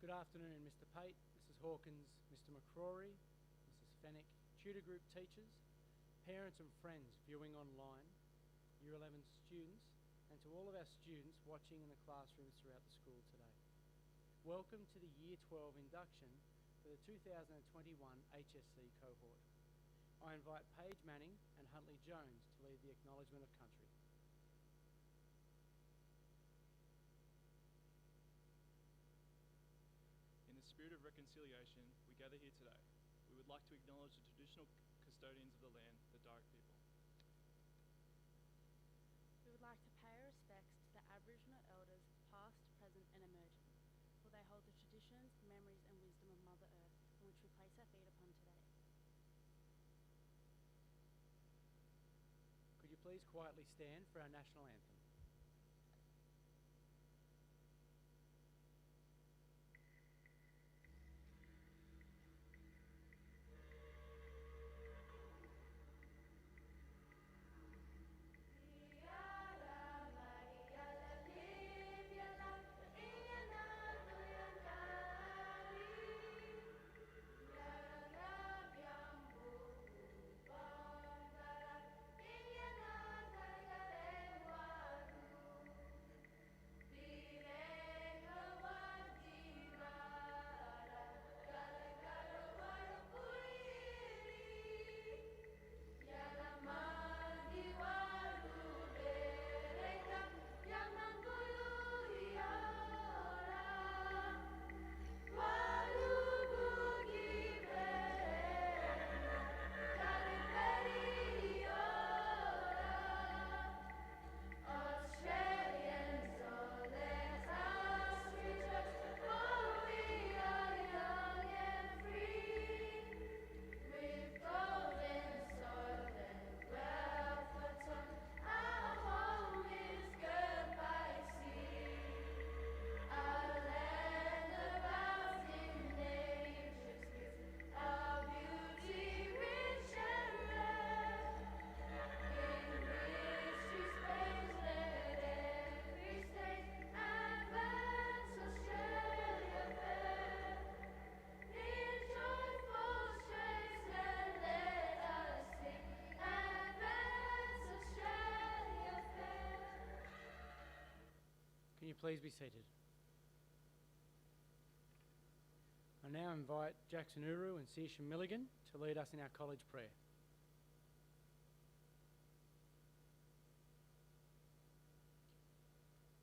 Good afternoon, Mr. Pate, Mrs. Hawkins, Mr. McCrory, Mrs. Fennick, tutor group teachers, parents and friends viewing online, Year 11 students, and to all of our students watching in the classrooms throughout the school today. Welcome to the Year 12 induction for the 2021 HSC cohort. I invite Paige Manning and Huntley Jones to lead the acknowledgement of country. In the spirit of reconciliation, we gather here today. We would like to acknowledge the traditional custodians of the land, the Darug people. We would like to pay our respects to the Aboriginal elders, past, present and emerging, for they hold the traditions, memories and wisdom of Mother Earth on which we place our feet upon today. Could you please quietly stand for our national anthem? Can you please be seated? I now invite Jackson Uru and Seisha Milligan to lead us in our college prayer.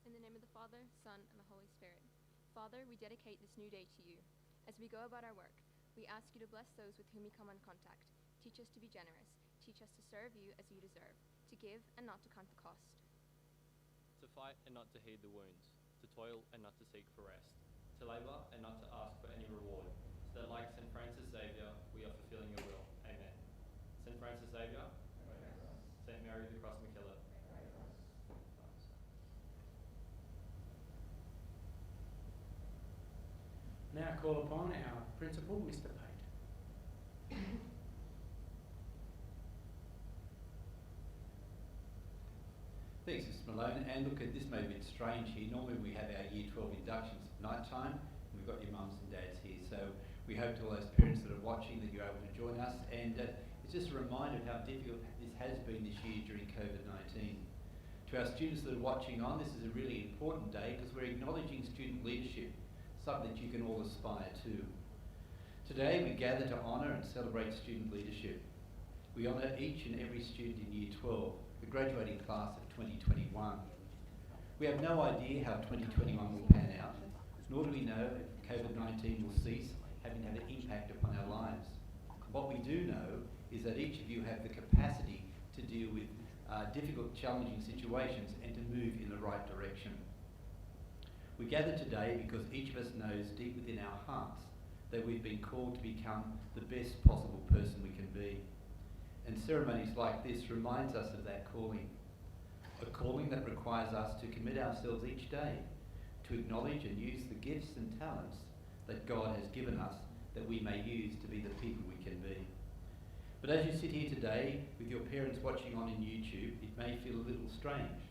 In the name of the Father, Son, and the Holy Spirit. Father, we dedicate this new day to you. As we go about our work, we ask you to bless those with whom we come in contact. Teach us to be generous. Teach us to serve you as you deserve, to give and not to count the cost. To fight and not to heed the wounds, to toil and not to seek for rest, to labour and not to ask for any reward, so that like St. Francis Xavier, we are fulfilling your will. Amen. St. Francis Xavier, St. Mary the Cross McKillop. Now call upon our principal, Mr. Pate. Thanks, Mr. Malone. And look, this may be a bit strange here. Normally we have our Year 12 inductions at night time. And we've got your mums and dads here. So we hope to all those parents that are watching that you're able to join us. And it's just a reminder of how difficult this has been this year during COVID-19. To our students that are watching on, this is a really important day because we're acknowledging student leadership, something that you can all aspire to. Today we gather to honour and celebrate student leadership. We honour each and every student in Year 12, the graduating class of 2021. We have no idea how 2021 will pan out, nor do we know if COVID-19 will cease having had an impact upon our lives. What we do know is that each of you have the capacity to deal with difficult, challenging situations and to move in the right direction. We gather today because each of us knows deep within our hearts that we've been called to become the best possible person we can be. And ceremonies like this reminds us of that calling. A calling that requires us to commit ourselves each day to acknowledge and use the gifts and talents that God has given us that we may use to be the people we can be. But as you sit here today with your parents watching on in YouTube, it may feel a little strange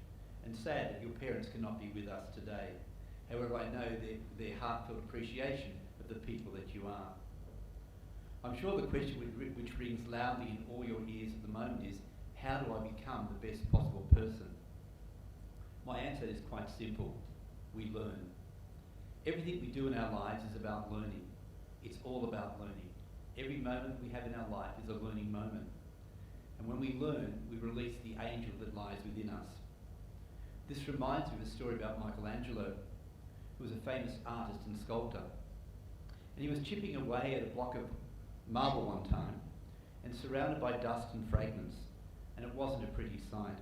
and sad that your parents cannot be with us today. However, I know their heartfelt appreciation of the people that you are. I'm sure the question which rings loudly in all your ears at the moment is, how do I become the best possible person? My answer is quite simple. We learn. Everything we do in our lives is about learning. It's all about learning. Every moment we have in our life is a learning moment. And when we learn, we release the angel that lies within us. This reminds me of a story about Michelangelo, who was a famous artist and sculptor. And he was chipping away at a block of marble one time, and surrounded by dust and fragments, and it wasn't a pretty sight.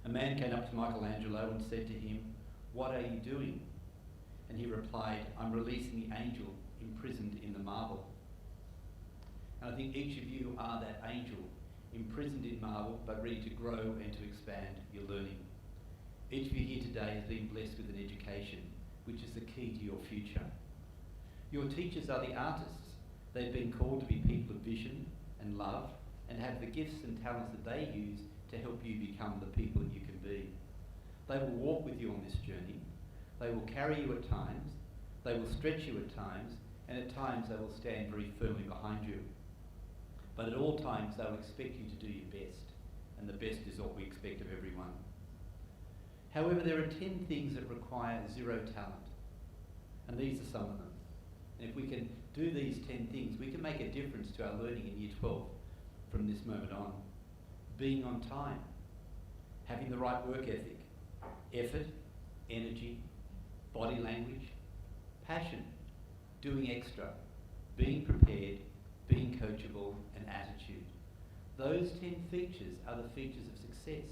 A man came up to Michelangelo and said to him, "What are you doing?" And he replied, "I'm releasing the angel imprisoned in the marble." And I think each of you are that angel, imprisoned in marble, but ready to grow and to expand your learning. Each of you here today has been blessed with an education, which is the key to your future. Your teachers are the artists. They've been called to be people of vision and love, and have the gifts and talents that they use to help you become the people that you can be. They will walk with you on this journey. They will carry you at times. They will stretch you at times, and at times they will stand very firmly behind you. But at all times they will expect you to do your best, and the best is what we expect of everyone. However, there are 10 things that require zero talent, and these are some of them. And if we can do these 10 things, we can make a difference to our learning in Year 12 from this moment on. Being on time, having the right work ethic, effort, energy, body language, passion, doing extra, being prepared, being coachable, and attitude. Those 10 features are the features of success.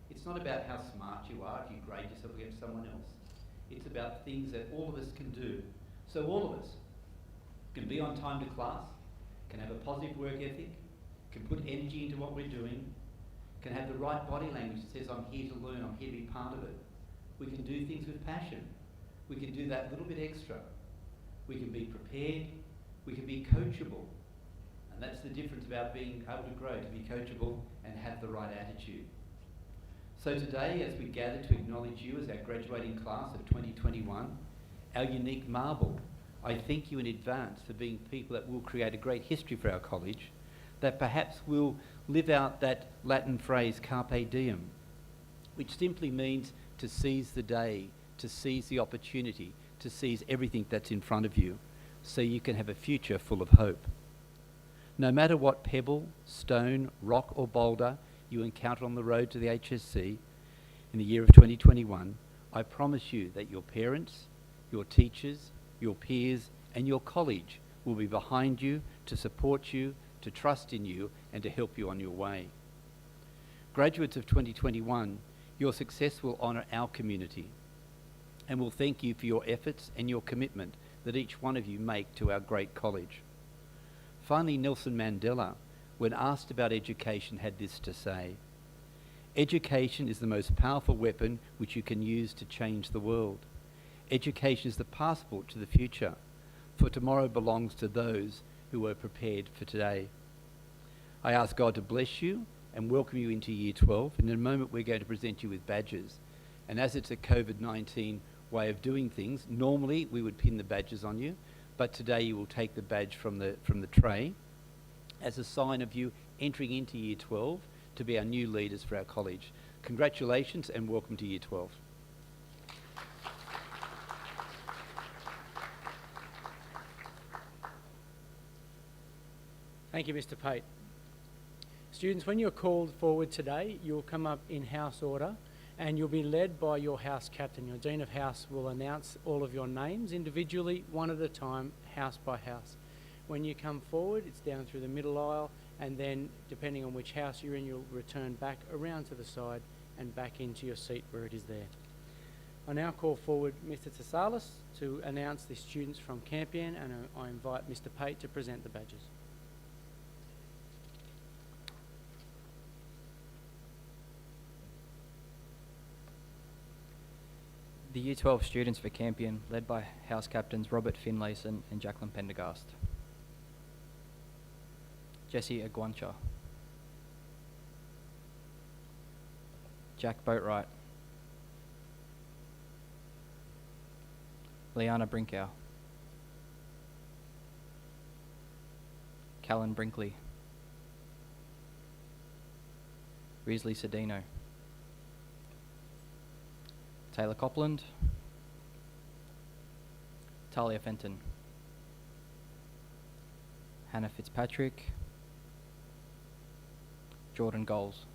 It's not about how smart you are if you grade yourself against someone else. It's about things that all of us can do. So all of us can be on time to class, can have a positive work ethic, can put energy into what we're doing, can have the right body language that says, I'm here to learn, I'm here to be part of it. We can do things with passion. We can do that little bit extra. We can be prepared. We can be coachable. And that's the difference about being able to grow, to be coachable and have the right attitude. So today, as we gather to acknowledge you as our graduating class of 2021, our unique marble, I thank you in advance for being people that will create a great history for our college, that perhaps will live out that Latin phrase, carpe diem, which simply means to seize the day, to seize the opportunity, to seize everything that's in front of you, so you can have a future full of hope. No matter what pebble, stone, rock or boulder you encounter on the road to the HSC in the year of 2021, I promise you that your parents, your teachers, your peers and your college will be behind you to support you, to trust in you and to help you on your way. Graduates of 2021, your success will honour our community and will thank you for your efforts and your commitment that each one of you make to our great college. Finally, Nelson Mandela, when asked about education, had this to say: "Education is the most powerful weapon which you can use to change the world. Education is the passport to the future, for tomorrow belongs to those who are prepared for today." I ask God to bless you and welcome you into Year 12. In a moment we're going to present you with badges. And as it's a COVID-19 way of doing things, normally we would pin the badges on you, but today you will take the badge from the tray as a sign of you entering into Year 12 to be our new leaders for our college. Congratulations and welcome to Year 12. Thank you, Mr. Pate. Students, when you're called forward today, you'll come up in house order and you'll be led by your house captain. Your Dean of House will announce all of your names individually, one at a time, house by house. When you come forward, it's down through the middle aisle, and then, depending on which house you're in, you'll return back around to the side and back into your seat where it is there. I now call forward Mr. Tsasalis to announce the students from Campion, and I invite Mr. Pate to present the badges. The Year 12 students for Campion, led by House Captains Robert Finlayson and Jacqueline Pendergast. Jesse Aguancha. Jack Boatwright. Liana Brinkow, Callan Brinkley, Risley Sedino, Taylor Copland, Talia Fenton, Hannah Fitzpatrick, Jordan Goals,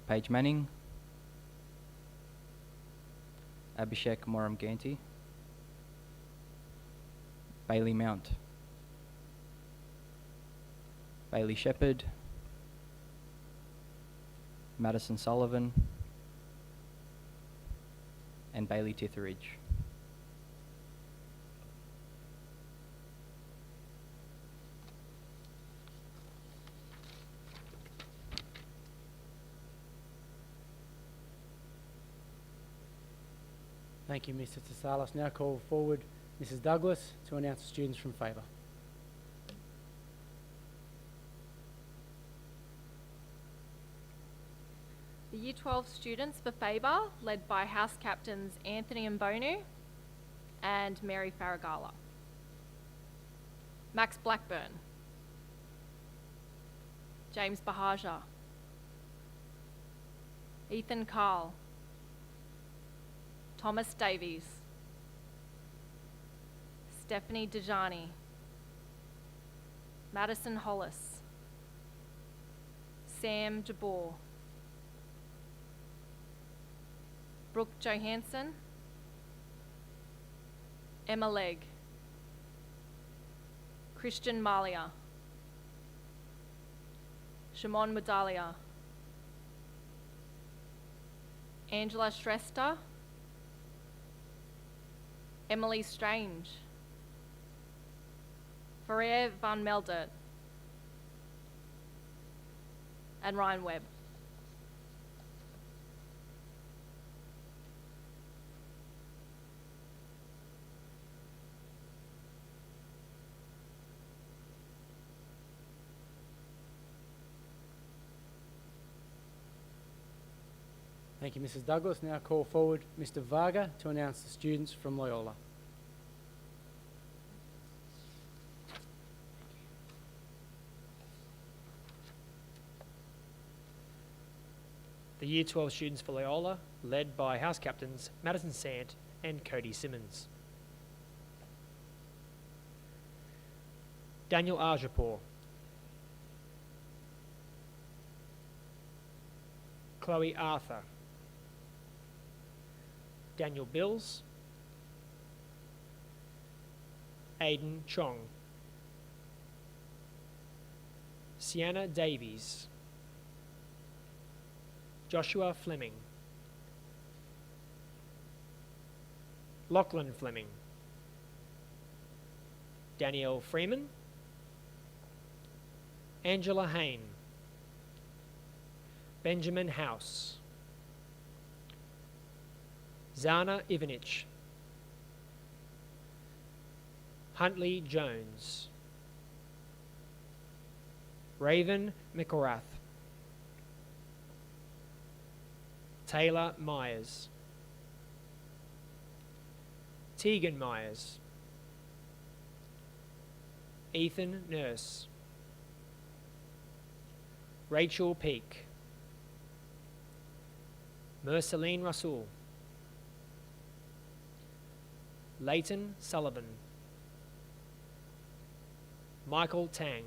Paige Manning, Abhishek Moramganti, Bailey Mount, Bailey Shepherd, Madison Sullivan, and Bailey Titheridge. Thank you, Mr. Tsasalas. Now call forward Mrs. Douglas to announce the students from favour. The Year 12 students for Faber, led by House Captains Anthony Mbonu and Mary Faragala. Max Blackburn, James Bahaja, Ethan Carl, Thomas Davies, Stephanie Dejani, Madison Hollis, Sam Jabor, Brooke Johansson, Emma Legg, Christian Malia, Shimon Medalia, Angela Shrestha, Emily Strange, Faria van Meldert, and Ryan Webb. Thank you, Mrs. Douglas. Now call forward Mr. Varga to announce the students from Loyola. The Year 12 students for Loyola, led by House Captains Madison Sant and Cody Simmons. Daniel Arjapur, Chloe Arthur, Daniel Bills, Aidan Chong, Sienna Davies, Joshua Fleming, Lachlan Fleming, Danielle Freeman, Angela Hain, Benjamin House, Zana Ivanich, Huntley Jones, Raven McElrath, Taylor Myers, Tegan Myers, Ethan Nurse, Rachel Peake, Merceline Rasul, Leighton Sullivan, Michael Tang,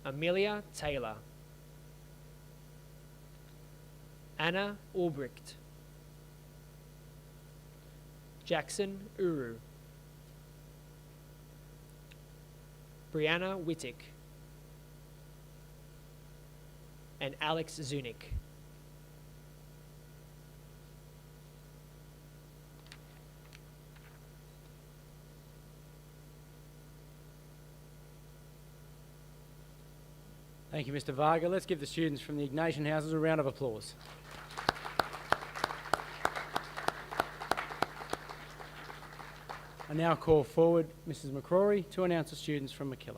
Amelia Taylor, Anna Ulbricht, Jackson Uru, Brianna Wittick, and Alex Zunick. Thank you, Mr. Varga. Let's give the students from the Ignatian houses a round of applause. I now call forward Mrs. McCrory to announce the students from MacKillop.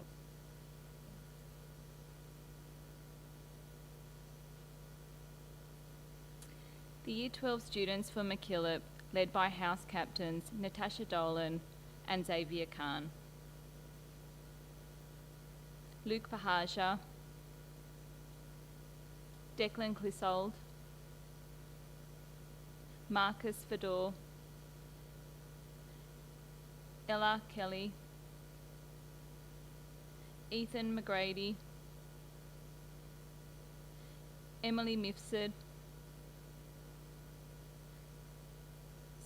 The Year 12 students for MacKillop, led by House Captains Natasha Dolan and Xavier Khan. Luke Pahaja, Declan Clissold, Marcus Fedor, Ella Kelly, Ethan McGrady, Emily Mifsud,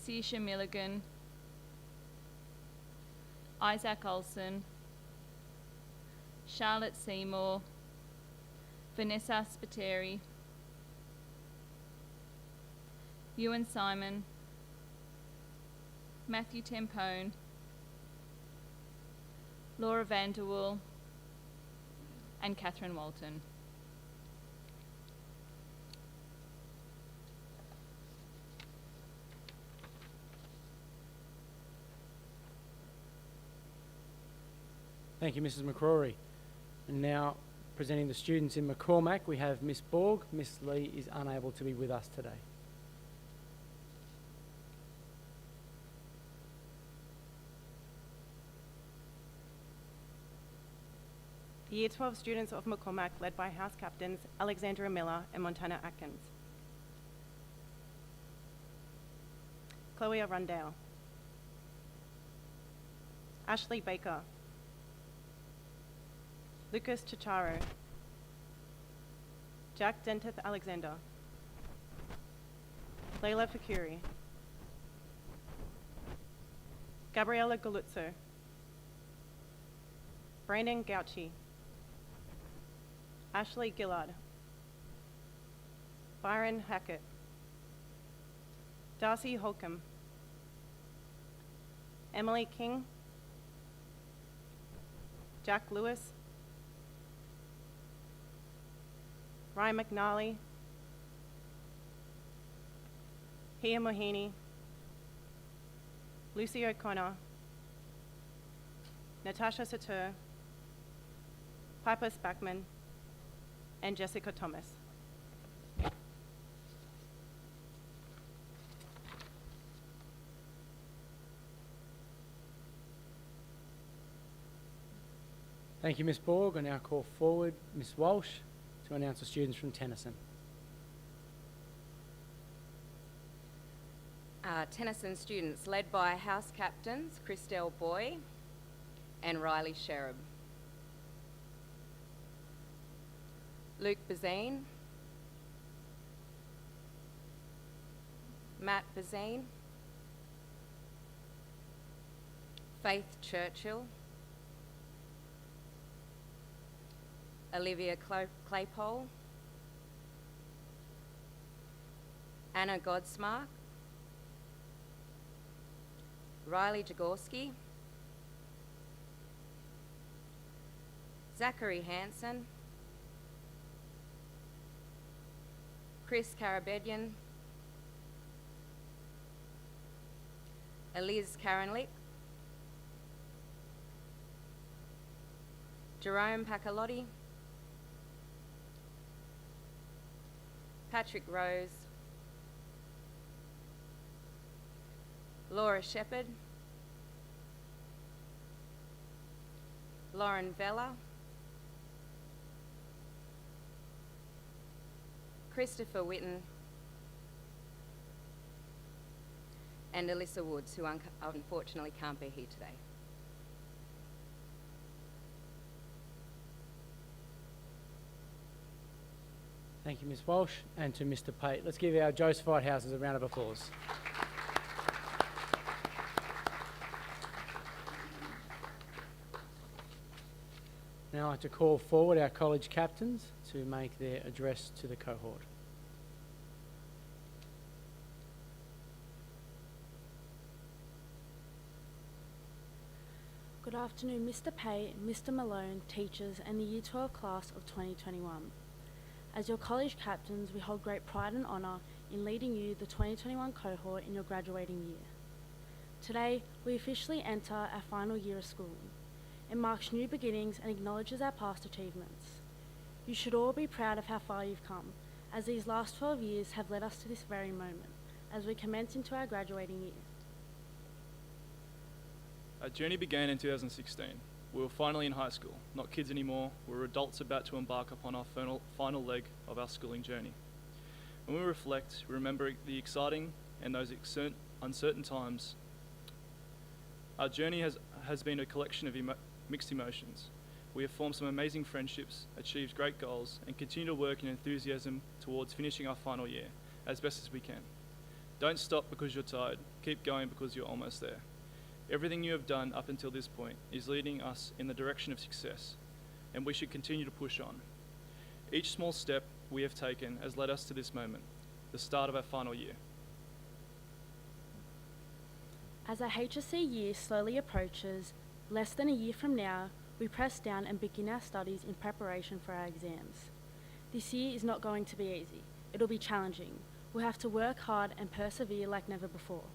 Seisha Milligan, Isaac Olson, Charlotte Seymour, Vanessa Spiteri, Ewan Simon, Matthew Tempone, Laura Vanderwool, and Catherine Walton. Thank you, Mrs. McCrory. And now, presenting the students in McCormack, we have Miss Borg. Miss Lee is unable to be with us today. The Year 12 students of McCormack, led by House Captains Alexandra Miller and Montana Atkins. Chloe Rundale, Ashley Baker, Lucas Chicharo, Jack Dentith Alexander, Layla Fakuri, Gabriella Galuzzo, Brandon Gauchi, Ashley Gillard, Byron Hackett, Darcy Holcomb, Emily King, Jack Lewis, Ryan McNally, Hia Mohini, Lucy O'Connor, Natasha Satur, Piper Spackman, and Jessica Thomas. Thank you, Miss Borg. I now call forward Miss Walsh to announce the students from Tennyson. Tennyson students led by House Captains Christelle Boy and Riley Sherab. Luke Bazine, Matt Bazine, Faith Churchill, Olivia Claypole, Anna Godsmark, Riley Jaworski, Zachary Hansen, Chris Karabedian, Eliz Karenlick, Jerome Pacalotti, Patrick Rose, Laura Shepherd, Lauren Vella, Christopher Witten, and Alyssa Woods, who unfortunately can't be here today. Thank you, Ms. Walsh, and to Mr. Pate. Let's give our Josephite houses a round of applause. Now I'd like to call forward our college captains to make their address to the cohort. Good afternoon, Mr. Pate, Mr. Malone, teachers, and the Year 12 class of 2021. As your college captains, we hold great pride and honour in leading you, the 2021 cohort, in your graduating year. Today, we officially enter our final year of schooling. It marks new beginnings and acknowledges our past achievements. You should all be proud of how far you've come, as these last 12 years have led us to this very moment, as we commence into our graduating year. Our journey began in 2016. We were finally in high school, not kids anymore. We were adults about to embark upon our final leg of our schooling journey. When we reflect, we remember the exciting and those uncertain times. Our journey has been a collection of mixed emotions. We have formed some amazing friendships, achieved great goals, and continue to work in enthusiasm towards finishing our final year as best as we can. Don't stop because you're tired. Keep going because you're almost there. Everything you have done up until this point is leading us in the direction of success, and we should continue to push on. Each small step we have taken has led us to this moment, the start of our final year. As our HSC year slowly approaches, less than a year from now, we press down and begin our studies in preparation for our exams. This year is not going to be easy. It'll be challenging. We'll have to work hard and persevere like never before.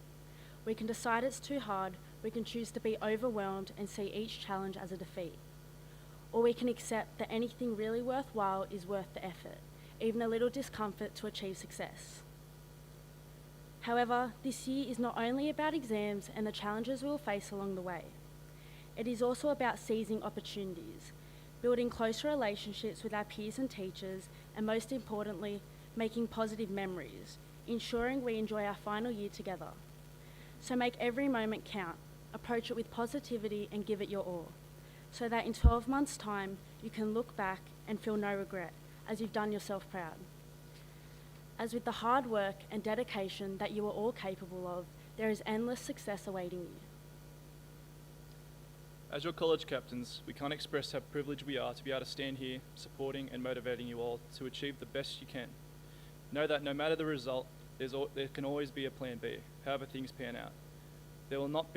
We can decide it's too hard, we can choose to be overwhelmed and see each challenge as a defeat. Or we can accept that anything really worthwhile is worth the effort, even a little discomfort to achieve success. However, this year is not only about exams and the challenges we will face along the way. It is also about seizing opportunities, building closer relationships with our peers and teachers, and most importantly, making positive memories, ensuring we enjoy our final year together. So make every moment count, approach it with positivity and give it your all, so that in 12 months' time, you can look back and feel no regret, as you've done yourself proud. As with the hard work and dedication that you are all capable of, there is endless success awaiting you. As your college captains, we can't express how privileged we are to be able to stand here, supporting and motivating you all to achieve the best you can. Know that no matter the result, there can always be a plan B, however things pan out. They will not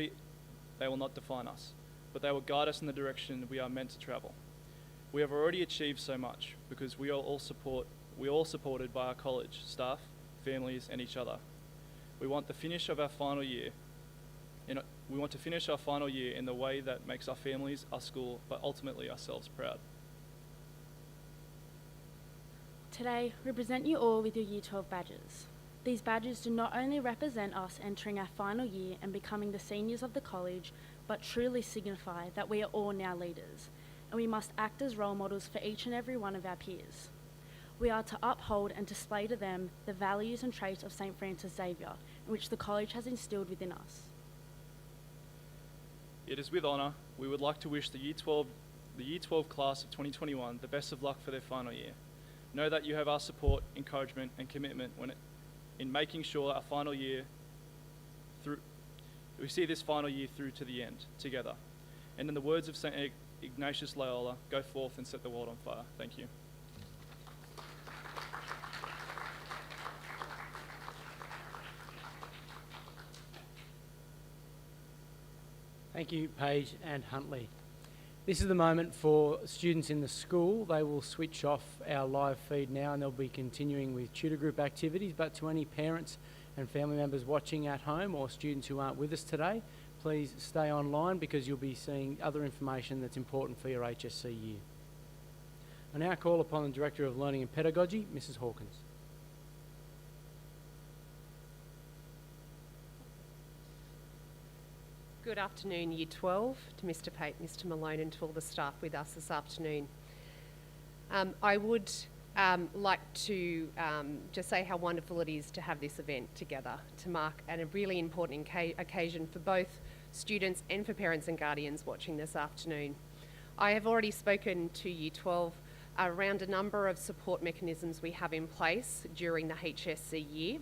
define us, but they will guide us in the direction we are meant to travel. We have already achieved so much because we are all supported by our college, staff, families and each other. We want to finish our final year in the way that makes our families, our school, but ultimately ourselves proud. Today, we present you all with your Year 12 badges. These badges do not only represent us entering our final year and becoming the seniors of the college, but truly signify that we are all now leaders, and we must act as role models for each and every one of our peers. We are to uphold and display to them the values and traits of St. Francis Xavier, in which the college has instilled within us. It is with honour we would like to wish the Year 12 class of 2021 the best of luck for their final year. Know that you have our support, encouragement and commitment in making sure our final year we see this final year through to the end together. And in the words of St. Ignatius Loyola, go forth and set the world on fire. Thank you. Thank you, Page and Huntley. This is the moment for students in the school. They will switch off our live feed now and they'll be continuing with tutor group activities. But to any parents and family members watching at home or students who aren't with us today, please stay online because you'll be seeing other information that's important for your HSC year. I now call upon the Director of Learning and Pedagogy, Mrs. Hawkins. Good afternoon, Year 12, to Mr. Pate, Mr. Malone and to all the staff with us this afternoon. I would like to just say how wonderful it is to have this event together to mark a really important occasion for both students and for parents and guardians watching this afternoon. I have already spoken to Year 12 around a number of support mechanisms we have in place during the HSC year,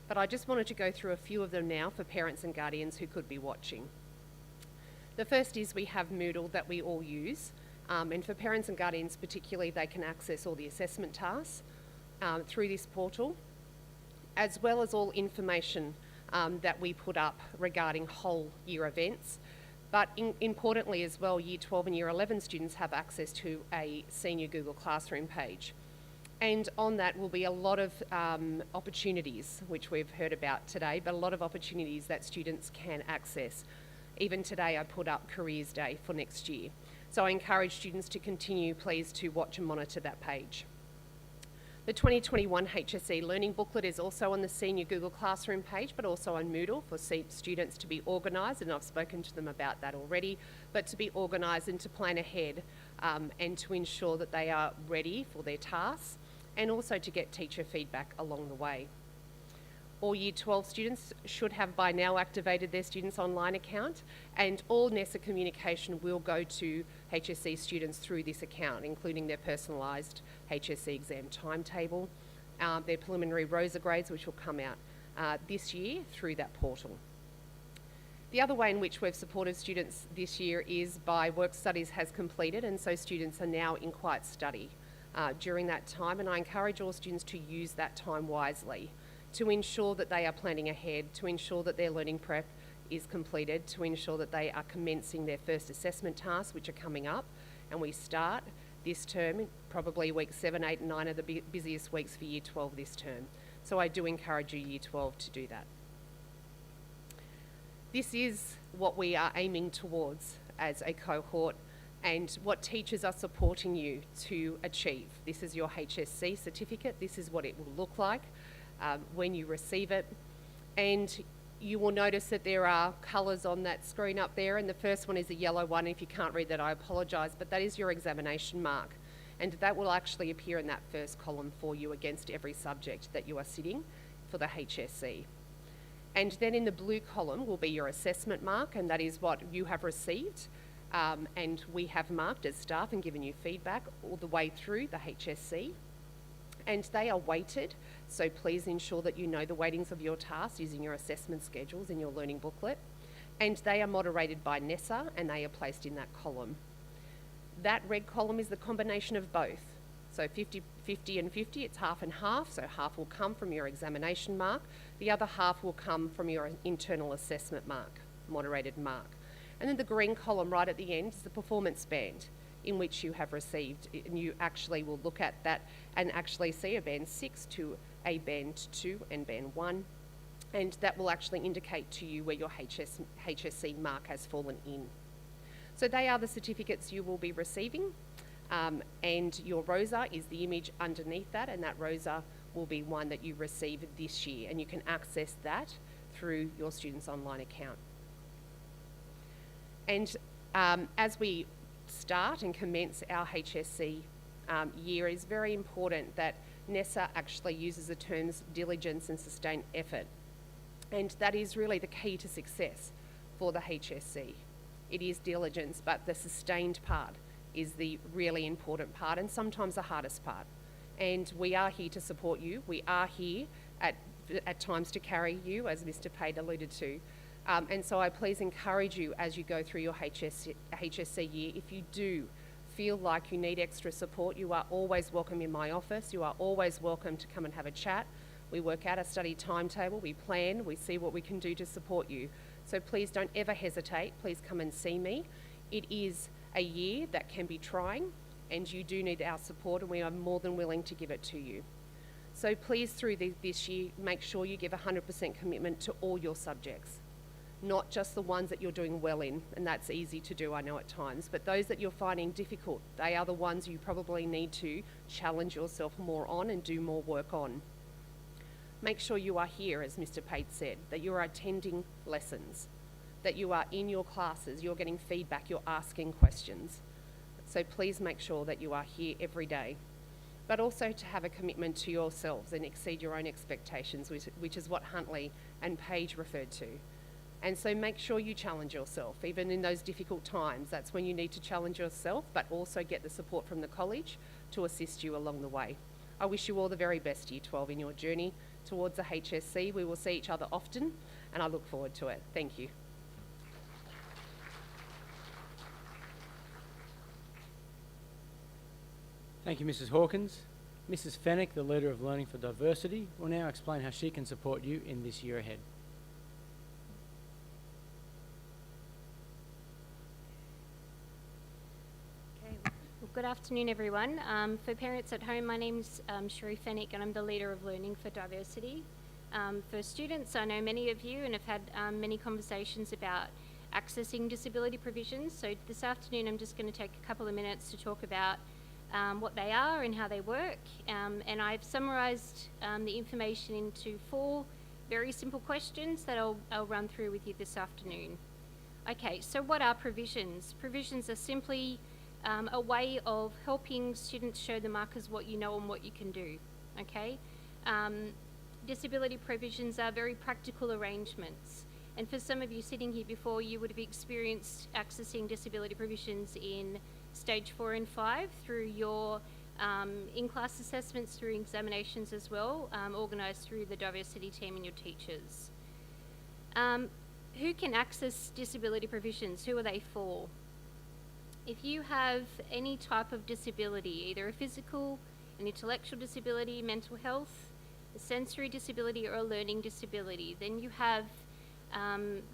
but I just wanted to go through a few of them now for parents and guardians who could be watching. The first is we have Moodle that we all use, and for parents and guardians particularly, they can access all the assessment tasks through this portal, as well as all information that we put up regarding whole year events. But importantly as well, Year 12 and Year 11 students have access to a senior Google Classroom page. And on that will be a lot of opportunities, which we've heard about today, but a lot of opportunities that students can access. Even today I put up Careers Day for next year. So I encourage students to continue, please, to watch and monitor that page. The 2021 HSE Learning Booklet is also on the Senior Google Classroom page, but also on Moodle for students to be organised, and I've spoken to them about that already, but to be organised and to plan ahead and to ensure that they are ready for their tasks, and also to get teacher feedback along the way. All Year 12 students should have by now activated their Students Online account, and all NESA communication will go to HSE students through this account, including their personalised HSE exam timetable, their preliminary ROSA grades, which will come out this year through that portal. The other way in which we've supported students this year is by work studies has completed, and so students are now in quiet study during that time, and I encourage all students to use that time wisely to ensure that they are planning ahead, to ensure that their learning prep is completed, to ensure that they are commencing their first assessment tasks, which are coming up, and we start this term, probably weeks 7, 8 and 9 are the busiest weeks for Year 12 this term. So I do encourage you, Year 12, to do that. This is what we are aiming towards as a cohort and what teachers are supporting you to achieve. This is your HSC certificate. This is what it will look like when you receive it. And you will notice that there are colours on that screen up there, and the first one is a yellow one. If you can't read that, I apologise, but that is your examination mark, and that will actually appear in that first column for you against every subject that you are sitting for the HSC. And then in the blue column will be your assessment mark, and that is what you have received, and we have marked as staff and given you feedback all the way through the HSC. And they are weighted, so please ensure that you know the weightings of your tasks using your assessment schedules in your learning booklet. And they are moderated by NESA, and they are placed in that column. That red column is the combination of both. So 50, 50 and 50, it's half and half, so half will come from your examination mark, the other half will come from your internal assessment mark, moderated mark. And then the green column right at the end is the performance band in which you have received, and you actually will look at that and actually see a band 6 to a band 2 and band 1, and that will actually indicate to you where your HSC mark has fallen in. So they are the certificates you will be receiving, and your ROSA is the image underneath that, and that ROSA will be one that you receive this year, and you can access that through your Students Online account. And as we start and commence our HSC year, it is very important that NESA actually uses the terms diligence and sustained effort. And that is really the key to success for the HSC. It is diligence, but the sustained part is the really important part and sometimes the hardest part. And we are here to support you. We are here at times to carry you, as Mr. Pate alluded to. And so I please encourage you as you go through your HSC year, if you do feel like you need extra support, you are always welcome in my office. You are always welcome to come and have a chat. We work out a study timetable, we plan, we see what we can do to support you. So please don't ever hesitate. Please come and see me. It is a year that can be trying, and you do need our support, and we are more than willing to give it to you. So please, through this year, make sure you give 100% commitment to all your subjects. Not just the ones that you're doing well in, and that's easy to do, I know at times, but those that you're finding difficult, they are the ones you probably need to challenge yourself more on and do more work on. Make sure you are here, as Mr. Pate said, that you are attending lessons, that you are in your classes, you're getting feedback, you're asking questions. So please make sure that you are here every day, but also to have a commitment to yourselves and exceed your own expectations, which is what Huntley and Page referred to. And so make sure you challenge yourself, even in those difficult times. That's when you need to challenge yourself, but also get the support from the college to assist you along the way. I wish you all the very best, Year 12, in your journey towards the HSC. We will see each other often, and I look forward to it. Thank you. Thank you, Mrs. Hawkins. Mrs. Fennick, the Leader of Learning for Diversity, will now explain how she can support you in this year ahead. Good afternoon, everyone. For parents at home, my name's Sheree Fennick, and I'm the Leader of Learning for Diversity. For students, I know many of you and have had many conversations about accessing disability provisions. So this afternoon, I'm just going to take a couple of minutes to talk about what they are and how they work, and I've summarised the information into 4 very simple questions that I'll run through with you this afternoon. Okay, so what are provisions? Provisions are simply a way of helping students show the markers what you know and what you can do, okay? Disability provisions are very practical arrangements, and for some of you sitting here before, you would have experienced accessing disability provisions in stage 4 and 5 through your in-class assessments, through examinations as well, organised through the diversity team and your teachers. Who can access disability provisions? Who are they for? If you have any type of disability, either a physical, an intellectual disability, mental health, a sensory disability or a learning disability, then you have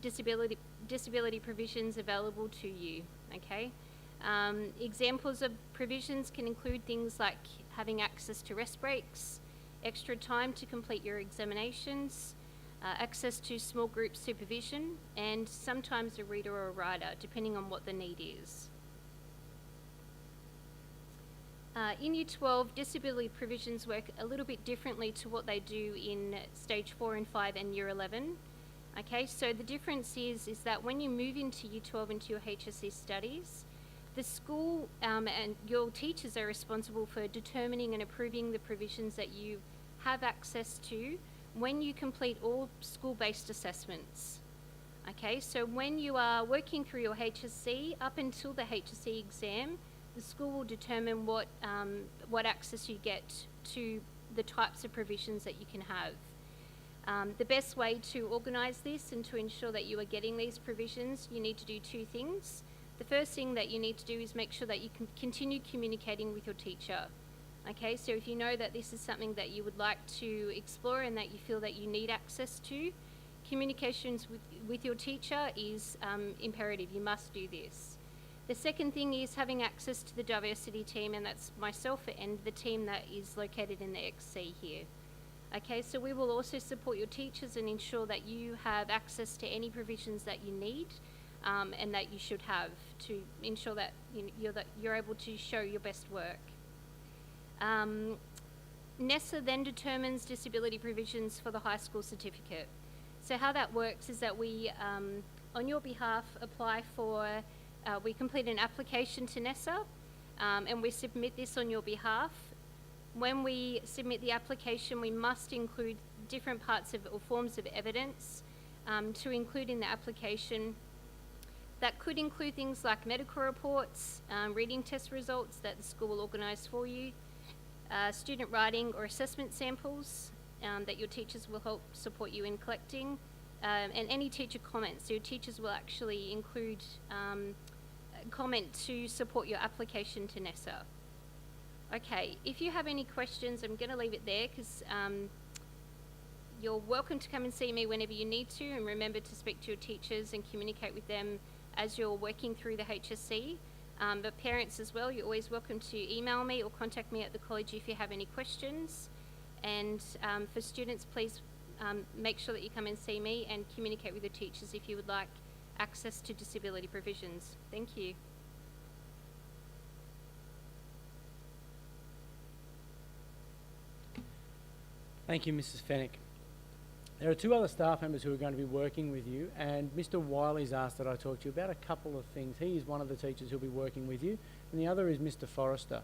disability provisions available to you, okay? Examples of provisions can include things like having access to rest breaks, extra time to complete your examinations, access to small group supervision, and sometimes a reader or a writer, depending on what the need is. In Year 12, disability provisions work a little bit differently to what they do in Stage 4 and 5 and Year 11. Okay, so the difference is that when you move into Year 12 into your HSC studies, the school and your teachers are responsible for determining and approving the provisions that you have access to when you complete all school-based assessments. Okay, so when you are working through your HSC, up until the HSC exam, the school will determine what access you get to the types of provisions that you can have. The best way to organise this and to ensure that you are getting these provisions, you need to do 2 things. The first thing that you need to do is make sure that you can continue communicating with your teacher. Okay, so if you know that this is something that you would like to explore and that you feel that you need access to, communications with your teacher is imperative. You must do this. The second thing is having access to the diversity team, and that's myself and the team that is located in the XC here. Okay, so we will also support your teachers and ensure that you have access to any provisions that you need and that you should have to ensure that you're able to show your best work. NESA then determines disability provisions for the high school certificate. So how that works is that we, on your behalf, we complete an application to NESA and we submit this on your behalf. When we submit the application, we must include different parts of or forms of evidence to include in the application. That could include things like medical reports, reading test results that the school will organise for you, student writing or assessment samples that your teachers will help support you in collecting, and any teacher comments. So your teachers will actually include comment to support your application to NESA. Okay, if you have any questions, I'm going to leave it there because you're welcome to come and see me whenever you need to, and remember to speak to your teachers and communicate with them as you're working through the HSC. But parents as well, you're always welcome to email me or contact me at the college if you have any questions. And for students, please make sure that you come and see me and communicate with your teachers if you would like access to disability provisions. Thank you. Thank you, Mrs. Fennick. There are 2 other staff members who are going to be working with you, and Mr. Wiley's asked that I talk to you about a couple of things. He is one of the teachers who'll be working with you, and the other is Mr. Forrester.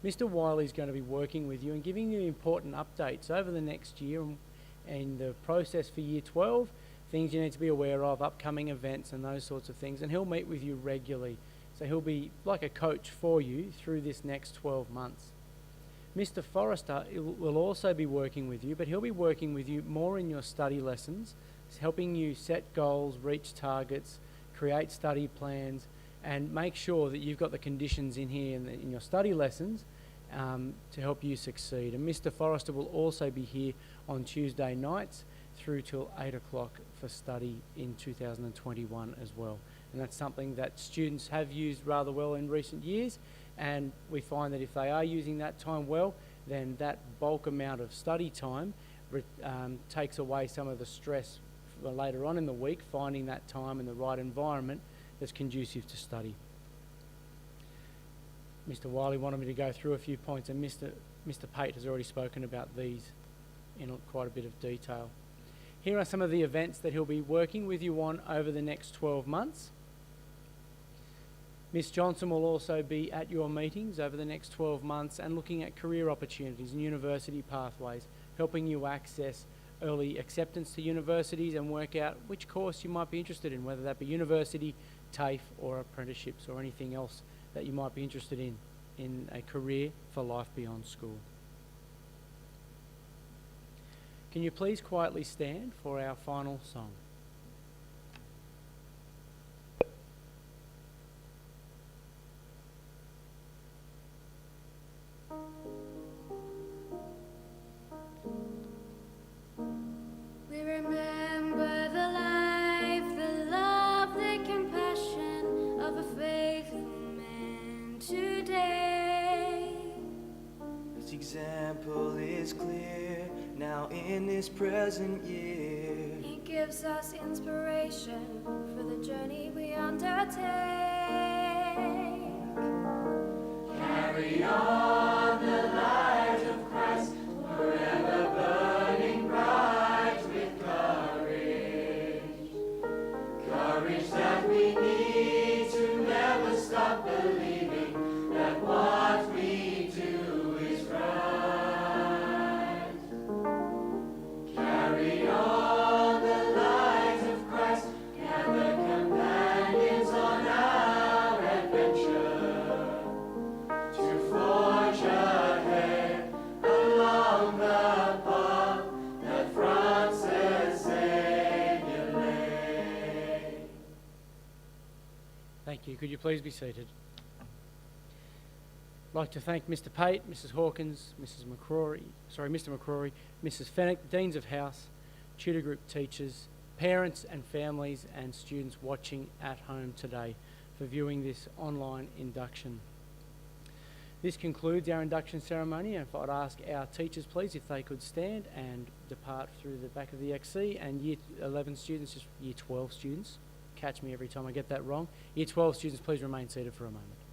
Mr. Wiley's going to be working with you and giving you important updates over the next year and the process for Year 12, things you need to be aware of, upcoming events and those sorts of things, and he'll meet with you regularly. So he'll be like a coach for you through this next 12 months. Mr. Forrester will also be working with you, but he'll be working with you more in your study lessons, helping you set goals, reach targets, create study plans, and make sure that you've got the conditions in here in your study lessons to help you succeed. And Mr. Forrester will also be here on Tuesday nights through till 8 o'clock for study in 2021 as well. And that's something that students have used rather well in recent years. And we find that if they are using that time well, then that bulk amount of study time takes away some of the stress for later on in the week, finding that time in the right environment that's conducive to study. Mr. Wiley wanted me to go through a few points, and Mr. Pate has already spoken about these in quite a bit of detail. Here are some of the events that he'll be working with you on over the next 12 months. Ms. Johnson will also be at your meetings over the next 12 months and looking at career opportunities and university pathways, helping you access early acceptance to universities and work out which course you might be interested in, whether that be university, TAFE or apprenticeships or anything else that you might be interested in a career for life beyond school. Can you please quietly stand for our final song? We remember the life, the love, the compassion of a faithful man today. His example is clear now in this present year. He gives us inspiration for the journey we undertake. Carry on the light of Christ, forever burning bright with courage. Courage that we need to never stop believing that what we do is right. Carry on the light of Christ, gather companions on our adventure to forge ahead along the path that Francis Xavier laid. Thank you. Could you please be seated? I'd like to thank Mr. Pate, Mrs. Hawkins, Mr. McCrory, Mrs. Fennick, Deans of House, tutor group teachers, parents and families and students watching at home today for viewing this online induction. This concludes our induction ceremony, and if I'd ask our teachers please if they could stand and depart through the back of the XC, and Year 11 students, just Year 12 students, catch me every time I get that wrong. Year 12 students, please remain seated for a moment.